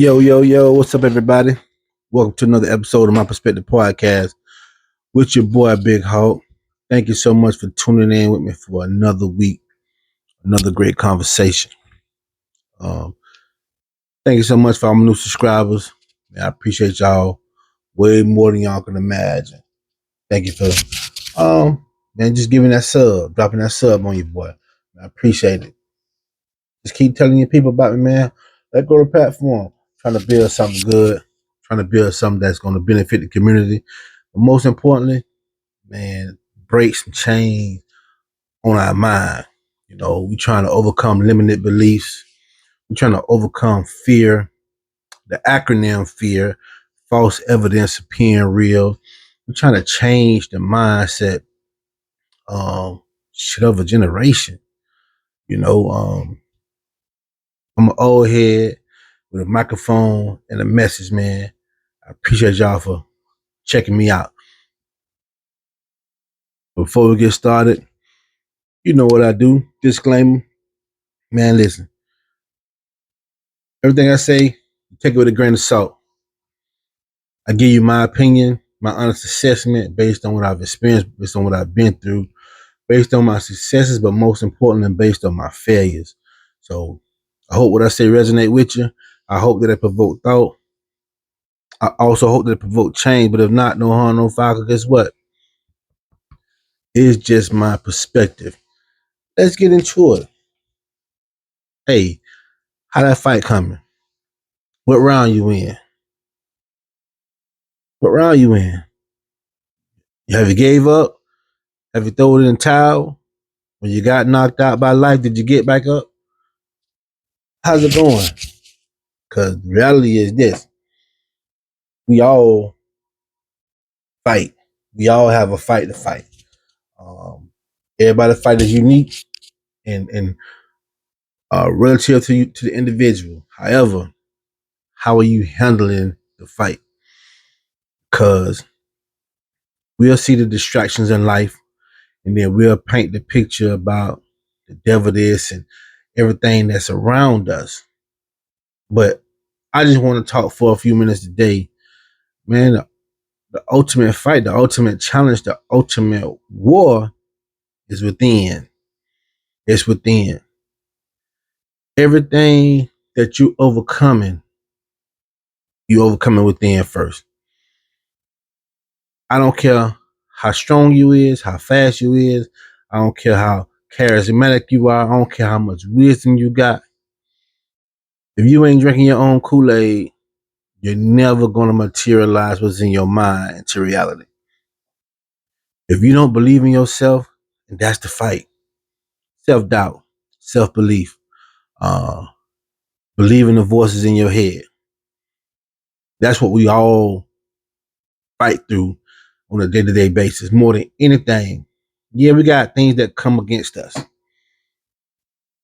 Yo, yo, yo, what's up, everybody? Welcome to another episode of My Perspective Podcast with your boy, Big Hawk. Thank you so much for tuning in with me for another week, another great conversation. Um, Thank you so much for all my new subscribers. Man, I appreciate y'all way more than y'all can imagine. Thank you for, man, just giving that sub, dropping that sub on your boy. I appreciate it. Just keep telling your people about me, man. Let go of the platform. Trying to build something good, trying to build something that's going to benefit the community. But most importantly, man, break some chains on our mind. You know, we're trying to overcome limited beliefs. We're trying to overcome fear, the acronym fear, false evidence appearing real. We're trying to change the mindset shit of a generation. You know, I'm an old head with a microphone and a message, man. I appreciate y'all for checking me out. Before we get started, you know what I do. Disclaimer, man, listen. Everything I say, take it with a grain of salt. I give you my opinion, my honest assessment based on what I've experienced, based on what I've been through, based on my successes, but most importantly, based on my failures. So I hope what I say resonate with you. I hope that it provoke thought. I also hope that it provoke change, but if not, no harm, no foul, 'cause guess what? It's just my perspective. Let's get into it. Hey, how that fight coming? What round you in? What round you in? Have you gave up? Have you thrown it in the towel? When you got knocked out by life, did you get back up? How's it going? Because the reality is this: we all fight. We all have a fight to fight. Um, Everybody's fight is unique and relative to you, to the individual. However, how are you handling the fight? Because we'll see the distractions in life, and then we'll paint the picture about the devil this and everything that's around us. But I just want to talk for a few minutes today, man. The ultimate fight, the ultimate challenge, the ultimate war is within. It's within. Everything that you overcoming within first. I don't care how strong you is, how fast you is. I don't care how charismatic you are. I don't care how much wisdom you got. If you ain't drinking your own Kool-Aid, you're never gonna materialize what's in your mind into reality. If you don't believe in yourself, and that's the fight. Self-doubt, self-belief, uh, believing the voices in your head. That's what we all fight through on a day-to-day basis more than anything. Yeah, we got things that come against us.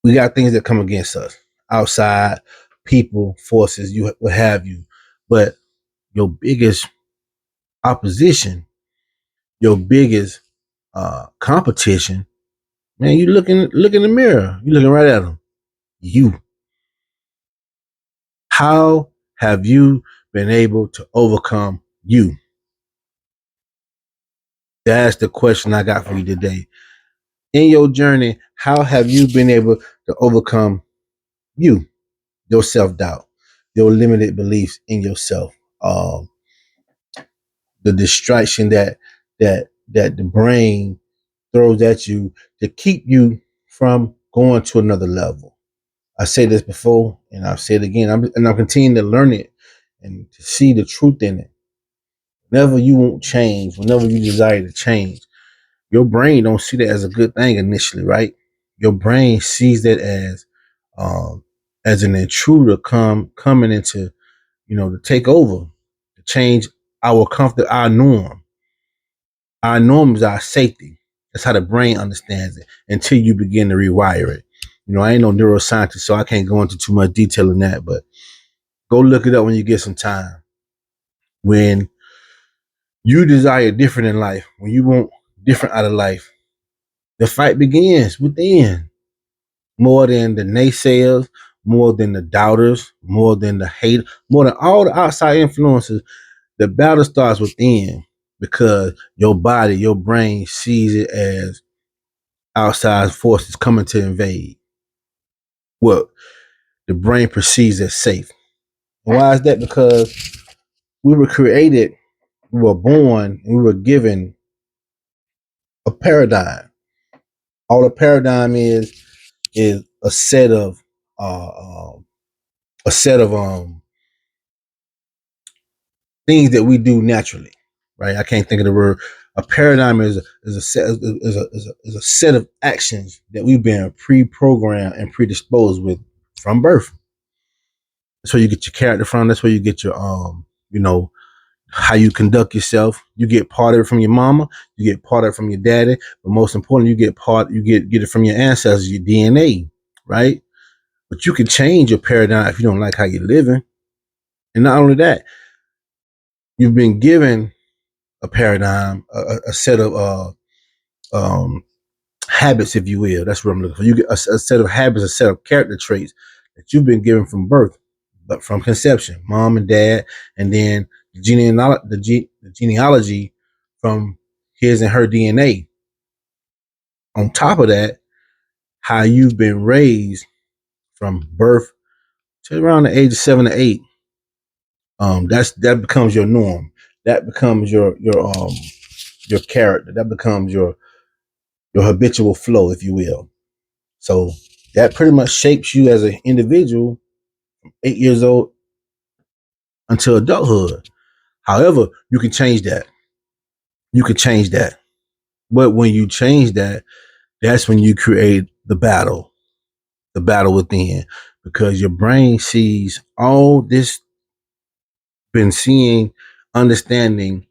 We got things that come against us. Outside, people, forces, you what have you. But your biggest opposition, your biggest competition, man, you look in the mirror. You looking right at them. You. How have you been able to overcome you? That's the question I got for you today. In your journey, how have you been able to overcome you, your self-doubt, your limited beliefs in yourself, the distraction that the brain throws at you to keep you from going to another level? I said this before, and I'll say it again. I'm continuing to learn it and to see the truth in it. Whenever you won't change, whenever you desire to change, your brain don't see that as a good thing initially, right? Your brain sees that um, as an intruder coming into, to take over, to change our comfort, our norm. Our norm is our safety. That's how the brain understands it until you begin to rewire it. I ain't no neuroscientist, so I can't go into too much detail in that, but go look it up when you get some time. When you desire different in life, when you want different out of life, the fight begins within more than the naysayers, more than the doubters, more than the hate, more than all the outside influences. The battle starts within because your body, your brain sees it as outside forces coming to invade what the brain perceives as safe. And why is that? Because we were created, we were born, and we were given a paradigm. All a paradigm is uh, um, a set of things that we do naturally, right? I can't think of the word. A paradigm is a set of actions that we've been pre-programmed and predisposed with from birth. That's where you get your character from. That's where you get your you know, how you conduct yourself. You get part of it from your mama, you get part of it from your daddy, but most important, you get it from your ancestors, your DNA, right? But you can change your paradigm if you don't like how you're living. And not only that, you've been given a paradigm, a set of um, habits, if you will. That's what I'm looking for. You get a set of habits, a set of character traits that you've been given from birth, but from conception, mom and dad, and then the genealogy from his and her DNA. On top of that, how you've been raised from birth to around the age of 7 to 8. That becomes your norm. That becomes your character. That becomes your habitual flow, if you will. So that pretty much shapes you as an individual, 8 years old until adulthood. However, you can change that. You can change that. But when you change that, that's when you create the battle within, because your brain sees all this, been seeing, understanding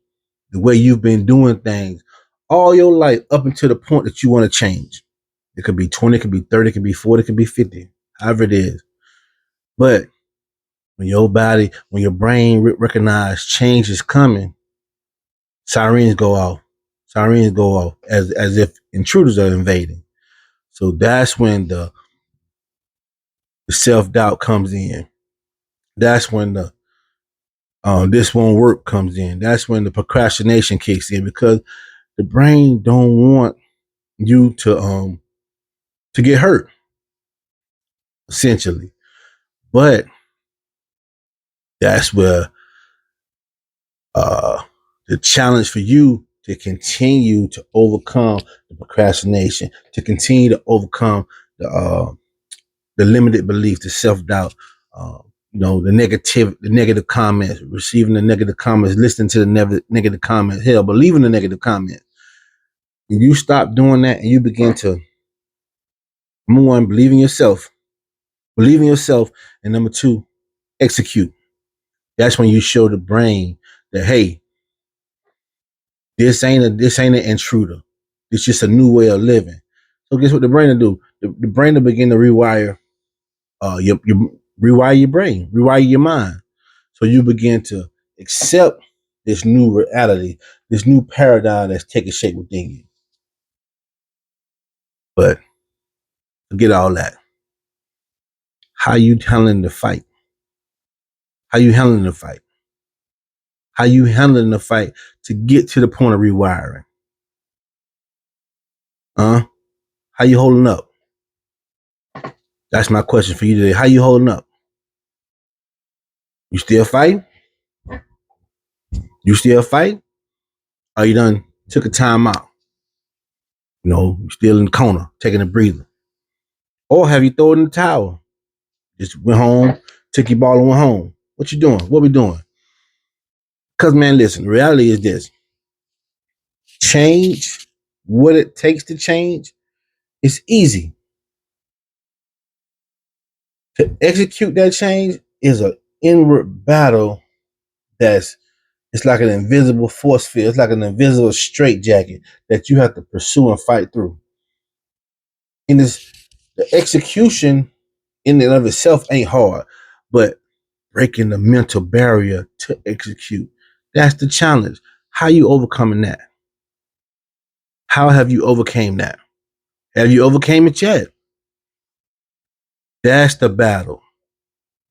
the way you've been doing things all your life up until the point that you want to change. It could be 20, it could be 30, it could be 40, it could be 50, however it is. But when your body, when your brain recognize change is coming, sirens go off. Sirens go off as if intruders are invading. So that's when the self doubt comes in. That's when the this won't work comes in. That's when the procrastination kicks in, because the brain don't want you to get hurt, essentially. But that's where uh the challenge for you to continue to overcome the procrastination, to continue to overcome the limited belief, the self doubt, the negative comments, receiving the negative comments, listening to the negative comments, hell, believing the negative comments. When you stop doing that and you begin to, number one, believe in yourself, and number two, execute. That's when you show the brain that, hey, this ain't an intruder. It's just a new way of living. So guess what the brain will do? The brain will begin to rewire your rewire your brain, rewire your mind. So you begin to accept this new reality, this new paradigm that's taking shape within you. But forget all that. How you handling the fight? How you handling the fight? How you handling the fight to get to the point of rewiring? How you holding up? That's my question for you today. How you holding up? You still fighting? You still fighting? Or you done took a time out? You still in the corner, taking a breather. Or have you thrown in the towel? Just went home, took your ball and went home. What you doing? What we doing? Because, man, listen, the reality is this. Change, what it takes to change, is easy. To execute that change is an inward battle that's, it's like an invisible force field. It's like an invisible straitjacket that you have to pursue and fight through. And it's, the execution in and of itself ain't hard, but breaking the mental barrier to execute, that's the challenge. How you overcoming that? How have you overcame that? Have you overcame it yet? That's the battle.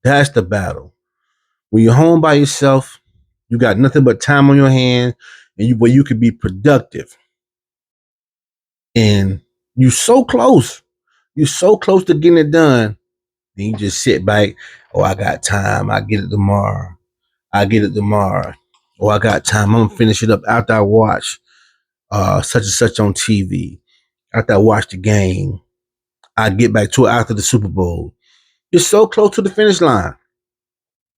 That's the battle. When you're home by yourself, you got nothing but time on your hands, and where you can be productive. And you're so close. You're so close to getting it done. Then you just sit back. Oh, I got time. I get it tomorrow. I get it tomorrow. Oh, I got time. I'm gonna finish it up after I watch such and such on TV. After I watch the game, I get back to it after the Super Bowl. You're so close to the finish line.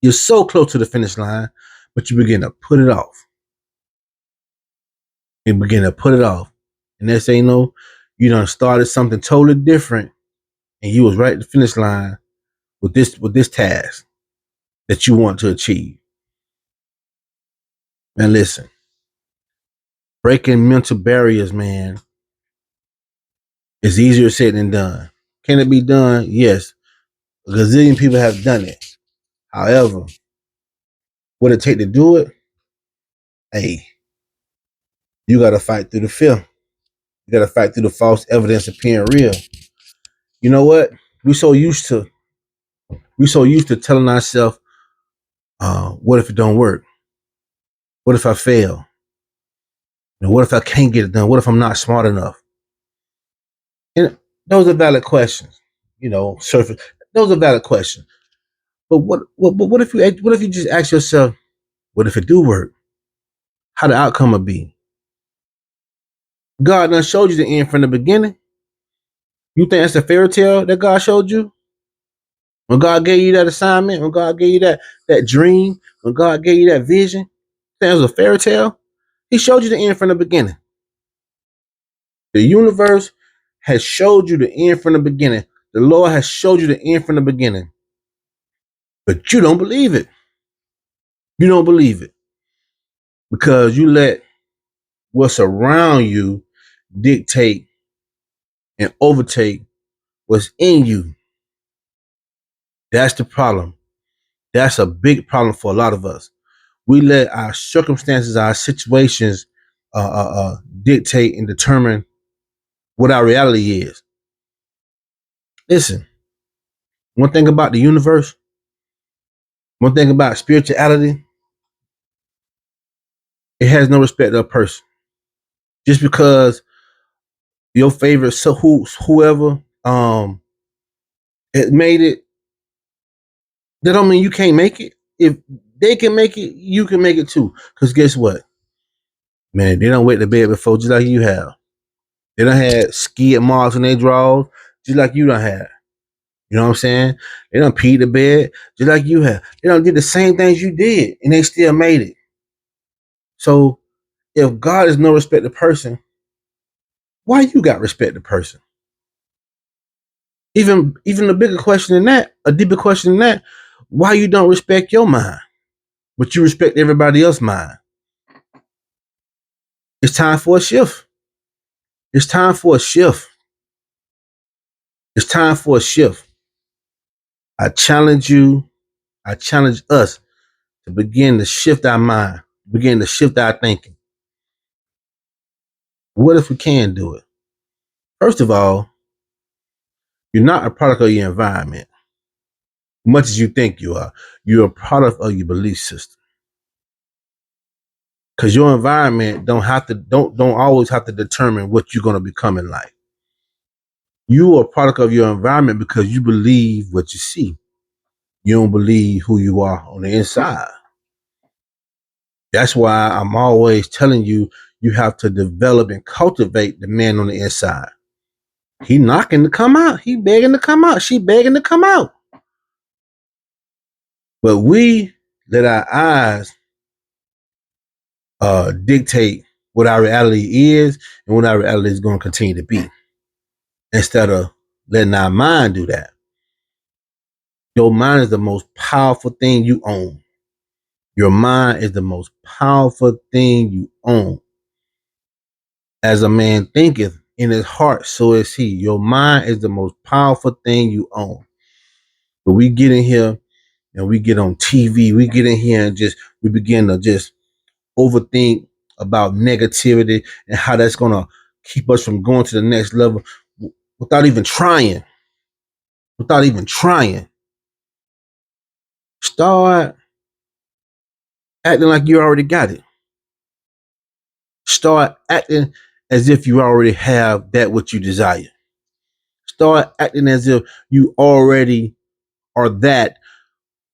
You're so close to the finish line, but you begin to put it off. You begin to put it off. And next thing you know, you done started something totally different, and you was right at the finish line with this task that you want to achieve. Man, listen, breaking mental barriers, man, is easier said than done. Can it be done? Yes. A gazillion people have done it. However, what it take to do it? Hey, you gotta fight through the fear. You gotta fight through the false evidence appearing real. You know what? We so used to telling ourselves, what if it don't work? What if I fail? What if I can't get it done? What if I'm not smart enough? And those are valid questions. Surface. Those are valid questions. But what if you just ask yourself, what if it do work? How the outcome would be? God done showed you the end from the beginning. You think that's a fairy tale that God showed you? When God gave you that assignment, when God gave you that dream, when God gave you that vision, you think it was a fairy tale? He showed you the end from the beginning. The universe has showed you the end from the beginning. The Lord has showed you the end from the beginning. But you don't believe it. You don't believe it. Because you let what's around you dictate and overtake what's in you. That's the problem. That's a big problem for a lot of us. We let our circumstances, our situations dictate and determine what our reality is. Listen, one thing about the universe, one thing about spirituality, it has no respect of a person. Just because your favorite whoever it made it, that don't mean you can't make it. If they can make it, you can make it too. Because guess what? Man, they don't wait to bed before just like you have. They done had skid marks in their drawers just like you done had. You know what I'm saying? They done peed the bed just like you have. They done did the same things you did and they still made it. So if God is no respected person, why you got respected person? Even a bigger question than that, a deeper question than that, why you don't respect your mind, but you respect everybody else's mind? It's time for a shift. It's time for a shift. It's time for a shift. I challenge you, I challenge us to begin to shift our mind, begin to shift our thinking. What if we can do it? First of all, you're not a product of your environment, much as you think you are. You're a product of your belief system. Because your environment don't always have to determine what you're gonna become in life. You are a product of your environment because you believe what you see. You don't believe who you are on the inside. That's why I'm always telling you, you have to develop and cultivate the man on the inside. He knocking to come out. He begging to come out. She begging to come out. But we let our eyes dictate what our reality is and what our reality is going to continue to be, instead of letting our mind do that. Your mind is the most powerful thing you own. Your mind is the most powerful thing you own. As a man thinketh in his heart, so is he. Your mind is the most powerful thing you own. But we get in here and we get on TV, we get in here and we begin to just overthink about negativity and how that's gonna keep us from going to the next level without even trying. Without even trying. Start acting like you already got it. Start acting as if you already have that what you desire. Start acting as if you already are that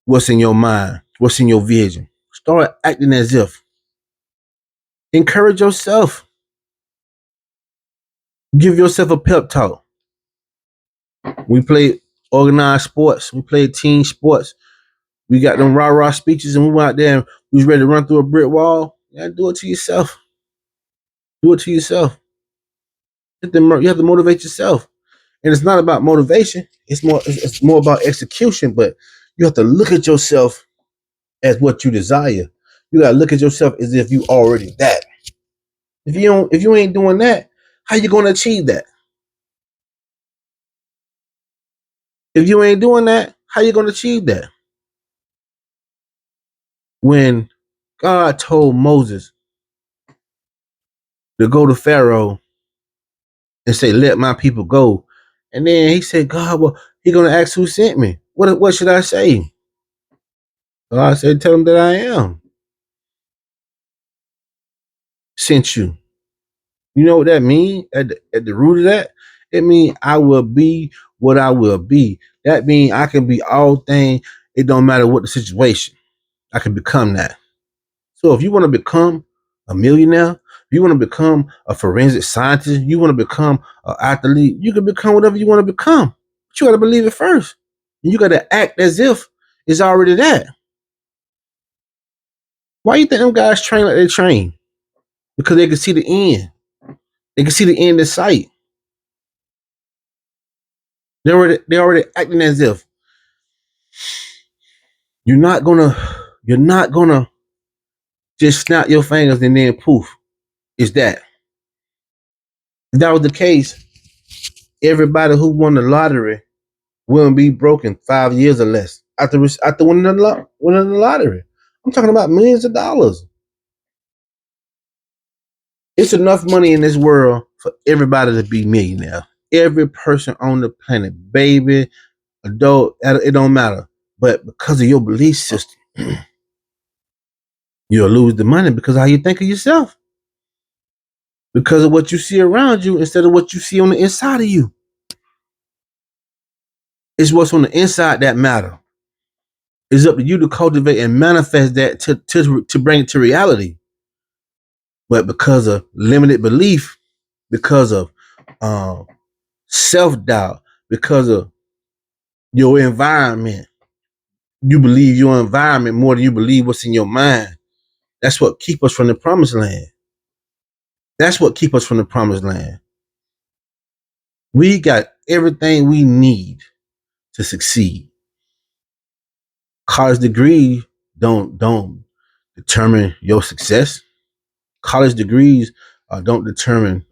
what's in your mind, what's in your vision. Start acting as if. Encourage yourself. Give yourself a pep talk. We play organized sports. We play team sports. We got them rah-rah speeches and we went out there and we was ready to run through a brick wall. Yeah, do it to yourself. Do it to yourself. You have to motivate yourself. And it's not about motivation. It's more about execution, but you have to look at yourself as what you desire. You gotta look at yourself as if you already that. If you ain't doing that, how you gonna achieve that? If you ain't doing that, how you gonna achieve that? When God told Moses to go to Pharaoh and say, "Let my people go," and then he said, "God, well, he gonna ask who sent me. What should I say?" God said, "Tell him that I am sent you." You know what that means at the root of that? It means I will be what I will be. That means I can be all things. It don't matter what the situation. I can become that. So if you want to become a millionaire, if you want to become a forensic scientist, you want to become an athlete, you can become whatever you want to become. But you got to believe it first. And you got to act as if it's already that. Why you think them guys train like they train? Because they can see the end. They can see the end in sight. They're already acting as if you're not gonna just snap your fingers and then poof. It's that. If that was the case, everybody who won the lottery wouldn't be broken 5 years or less after winning the lottery. I'm talking about millions of dollars. It's enough money in this world for everybody to be millionaire. Every person on the planet, baby, adult, it don't matter. But because of your belief system, you'll lose the money because of how you think of yourself. Because of what you see around you instead of what you see on the inside of you. It's what's on the inside that matter. It's up to you to cultivate and manifest that to bring it to reality. But because of limited belief, because of um, self-doubt, because of your environment, you believe your environment more than you believe what's in your mind. That's what keep us from the promised land. That's what keep us from the promised land. We got everything we need to succeed. College degree don't determine your success. College degrees don't determine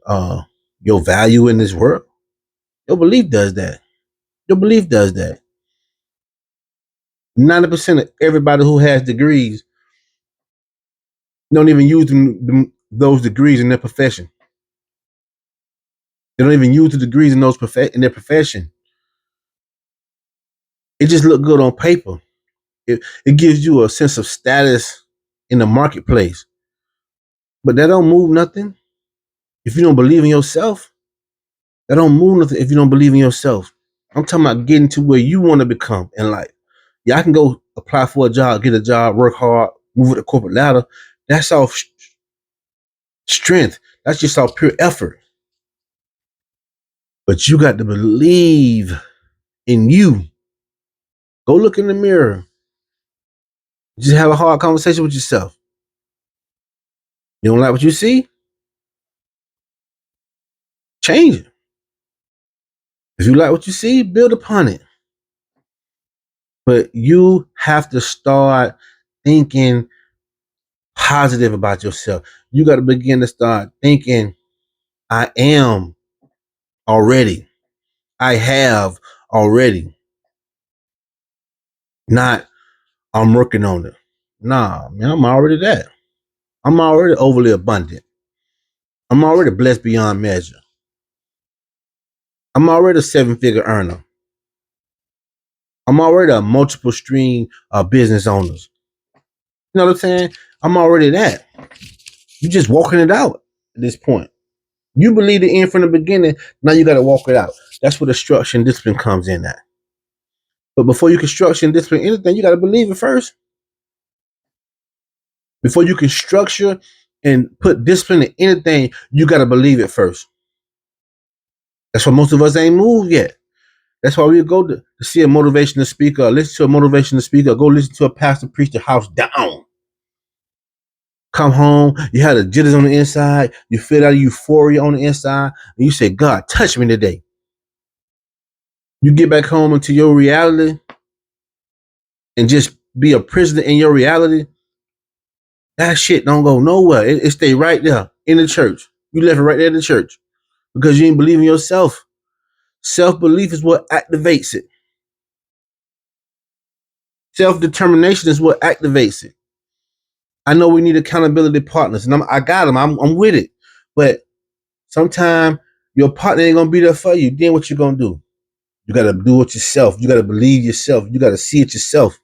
your value in this world. Your belief does that. Your belief does that. 90% of everybody who has degrees don't even use those degrees in their profession. They don't even use the degrees in in their profession. It just look good on paper. It gives you a sense of status in the marketplace, but that don't move nothing if you don't believe in yourself. That don't move nothing if you don't believe in yourself. I'm talking about getting to where you want to become in life. Yeah, I can go apply for a job, get a job, work hard, move up the corporate ladder. That's all strength. That's just all pure effort. But you got to believe in you. Go look in the mirror. Just have a hard conversation with yourself. You don't like what you see? Change it. If you like what you see, build upon it. But you have to start thinking positive about yourself. You got to begin to start thinking, I am already. I have already. Not, I'm working on it. Nah, man, I'm already that. I'm already overly abundant. I'm already blessed beyond measure. I'm already a 7-figure earner. I'm already a multiple stream business owners. You know what I'm saying? I'm already that. You just walking it out at this point. You believe the end from the beginning. Now you got to walk it out. That's where the structure and discipline comes in at. But before you can structure and discipline anything, you got to believe it first. Before you can structure and put discipline in anything, you got to believe it first. That's why most of us ain't moved yet. That's why we go to see a motivational speaker, listen to a motivational speaker, go listen to a pastor preach the house down. Come home, you had the jitters on the inside, you feel that euphoria on the inside, and you say, God, touch me today. You get back home into your reality and just be a prisoner in your reality. That shit don't go nowhere. It stay right there in the church. You left it right there in the church because you ain't believe in yourself. Self-belief is what activates it. Self-determination is what activates it. I know we need accountability partners, and I got them. I'm with it. But sometimes your partner ain't gonna be there for you. Then what you gonna do? You gotta do it yourself. You gotta believe yourself. You gotta see it yourself.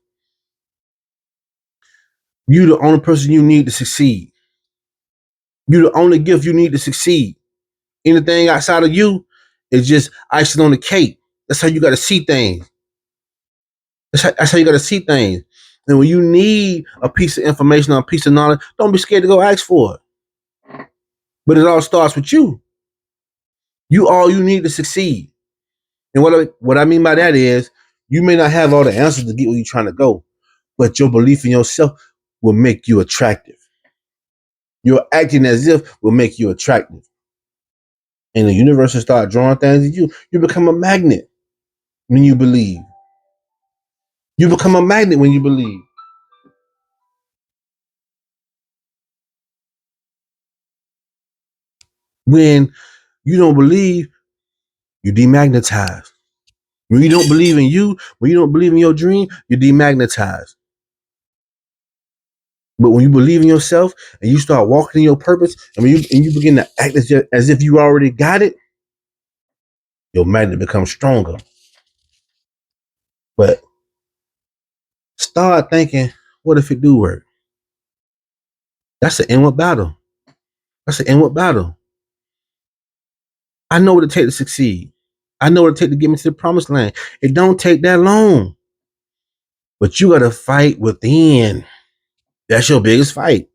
You the only person you need to succeed. You the only gift you need to succeed. Anything outside of you is just icing on the cake. That's how you gotta see things. That's how you gotta see things. And when you need a piece of information or a piece of knowledge, don't be scared to go ask for it. But it all starts with you. You all you need to succeed. And what I mean by that is you may not have all the answers to get where you're trying to go, but your belief in yourself will make you attractive. Your acting as if will make you attractive. And the universe will start drawing things to you. You become a magnet when you believe. You become a magnet when you believe. When you don't believe, you demagnetize. When you don't believe in you, when you don't believe in your dream, you demagnetize. But when you believe in yourself and you start walking in your purpose, and when you begin to act as if you already got it, your magnet becomes stronger. But start thinking, what if it do work? That's an inward battle. That's an inward battle. I know what it takes to succeed. I know what it takes to get me to the promised land. It don't take that long. But you gotta fight within. That's your biggest fight.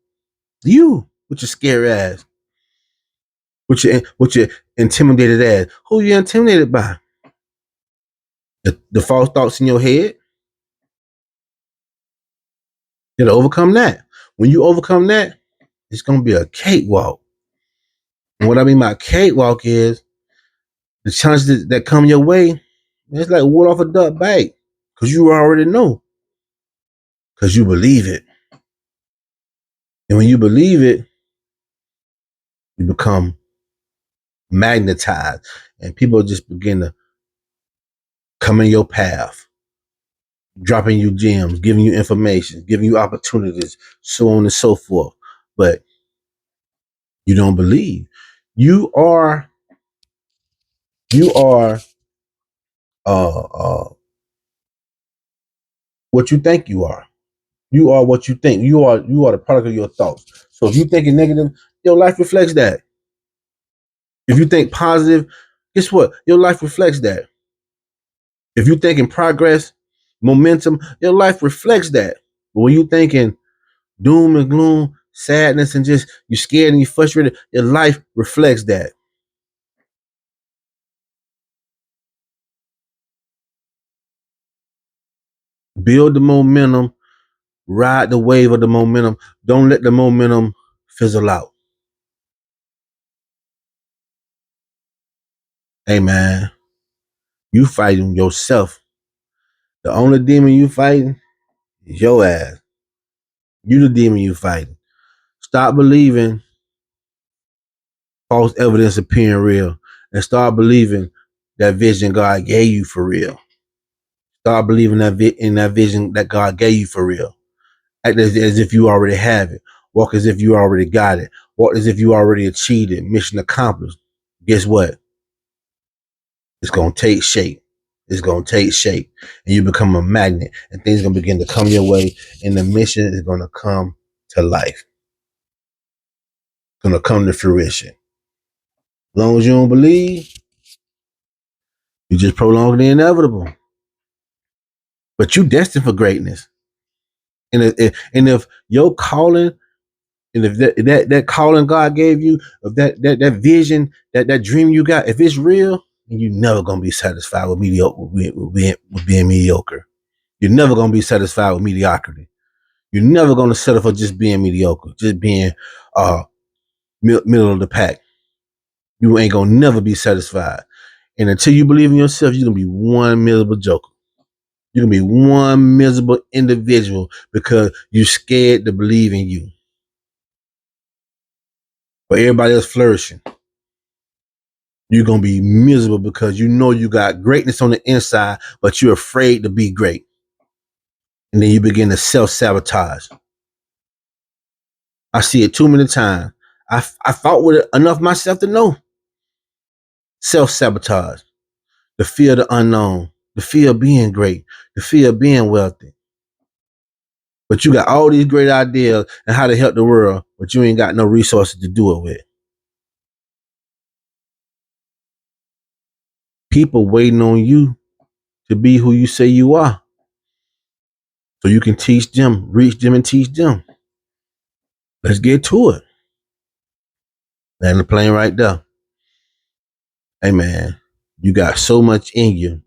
You with your scary ass. With your intimidated ass. Who you intimidated by? The false thoughts in your head. You gotta overcome that. When you overcome that, it's gonna be a cakewalk. And what I mean by cakewalk is the challenges that come your way, it's like wood off a duck bite. Cause you already know. Cause you believe it. And when you believe it, you become magnetized. And people just begin to come in your path, dropping you gems, giving you information, giving you opportunities, so on and so forth. But you don't believe. You are you are what you think you are. You are what you think. You are the product of your thoughts. So if you thinking negative, your life reflects that. If you think positive, guess what? Your life reflects that. If you thinking progress, momentum, your life reflects that. But when you thinking doom and gloom, sadness, and just you're scared and you're frustrated, your life reflects that. Build the momentum, ride the wave of the momentum. Don't let the momentum fizzle out. Hey man, you fighting yourself. The only demon you fighting is your ass. You the demon you fighting. Stop believing false evidence appearing real and start believing that vision God gave you for real. Start believing in that vision that God gave you for real. Act as if you already have it. Walk as if you already got it. Walk as if you already achieved it. Mission accomplished. Guess what? It's gonna take shape. It's going to take shape and you become a magnet and things going to begin to come your way and the mission is going to come to life. It's going to come to fruition. As long as you don't believe, you just prolong the inevitable. But you destined for greatness. And if your calling, and if that calling God gave you, of that vision, that dream you got, if it's real, you're never gonna be satisfied with mediocre, with being mediocre. You're never gonna be satisfied with mediocrity. You're never gonna settle for just being mediocre, just being middle of the pack. You ain't gonna never be satisfied. And until you believe in yourself, you're gonna be one miserable joker. You're gonna be one miserable individual because you're scared to believe in you. But everybody else flourishing. You're gonna be miserable because you know you got greatness on the inside, but you're afraid to be great. And then you begin to self-sabotage. I see it too many times. I fought with it enough myself to know. Self-sabotage. The fear of the unknown. The fear of being great. The fear of being wealthy. But you got all these great ideas and how to help the world, but you ain't got no resources to do it with. People waiting on you to be who you say you are. So you can teach them, reach them and teach them. Let's get to it. Land the plane right there. Hey man, you got so much in you.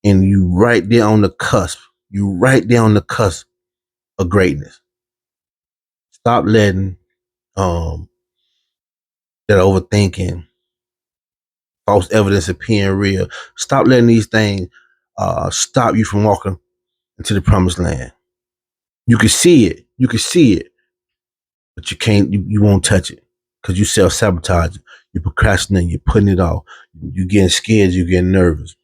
And you right there on the cusp. You right there on the cusp of greatness. Stop letting that overthinking, false evidence appearing real. Stop letting these things stop you from walking into the promised land. You can see it. You can see it. But you can't, you won't touch it. Because you self-sabotage it. You procrastinate, you're putting it off. You're getting scared, you're getting nervous.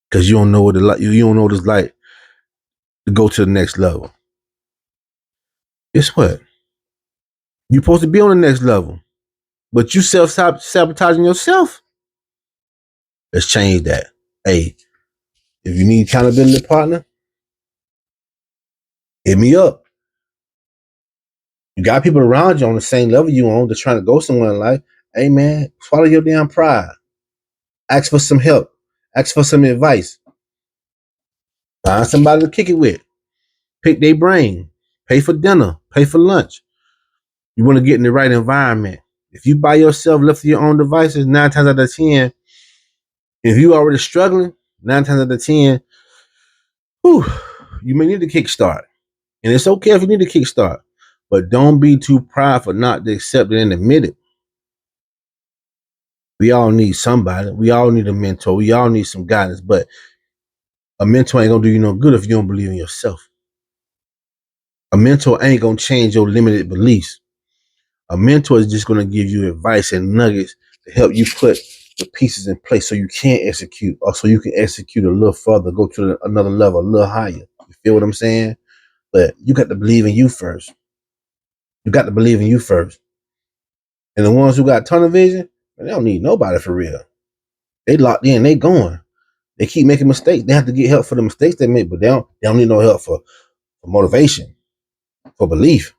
Because you don't know what you don't know what it's like to go to the next level. Guess what? You're supposed to be on the next level. But you self-sabotaging yourself. Let's change that. Hey, if you need accountability partner, hit me up. You got people around you on the same level you on that's trying to go somewhere in life. Hey man, swallow your damn pride. Ask for some help. Ask for some advice. Find somebody to kick it with. Pick their brain. Pay for dinner. Pay for lunch. You want to get in the right environment. If you by yourself, left to your own devices, 9 times out of 10, if you already struggling, 9 times out of 10, whew, you may need to kickstart. And it's okay if you need to kickstart. But don't be too prideful not to accept it and admit it. We all need somebody. We all need a mentor. We all need some guidance. But a mentor ain't gonna do you no good if you don't believe in yourself. A mentor ain't gonna change your limited beliefs. A mentor is just gonna give you advice and nuggets to help you put the pieces in place so you can execute, or so you can execute a little further, go to another level, a little higher. You feel what I'm saying? But you got to believe in you first. You got to believe in you first. And the ones who got tunnel vision, they don't need nobody for real. They locked in, they going. They keep making mistakes. They have to get help for the mistakes they make, but they don't need no help for motivation, for belief.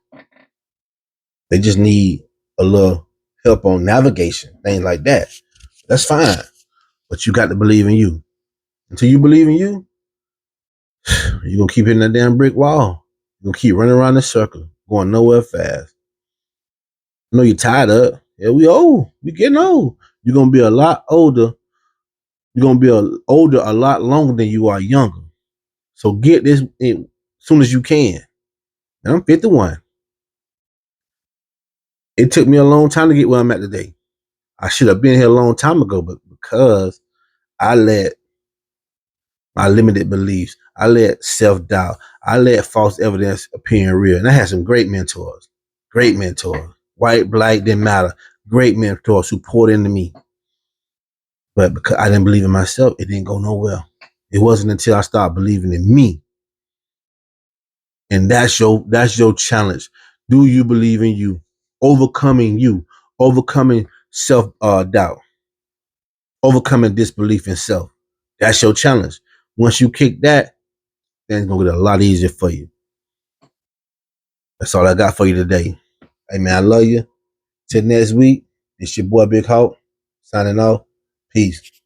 They just need a little help on navigation, things like that. That's fine. But you got to believe in you. Until you believe in you, you're gonna keep hitting that damn brick wall. You're gonna keep running around in circle, going nowhere fast. I know you're tired of it. Yeah, we old. We getting old. You're gonna be a lot older. You're gonna be older a lot longer than you are younger. So get this in as soon as you can. And I'm 51. It took me a long time to get where I'm at today. I should have been here a long time ago, but because I let my limited beliefs, I let self-doubt, I let false evidence appear real. And I had some great mentors. White, black, didn't matter. Great mentors who poured into me. But because I didn't believe in myself, it didn't go nowhere. It wasn't until I started believing in me. And that's your challenge. Do you believe in you? Overcoming self doubt. overcoming disbelief in self. That's your challenge. Once you kick that, then it's gonna get a lot easier for you. That's all I got for you today. Hey man, I love you. Till next week, it's your boy Big Hawk signing off. Peace.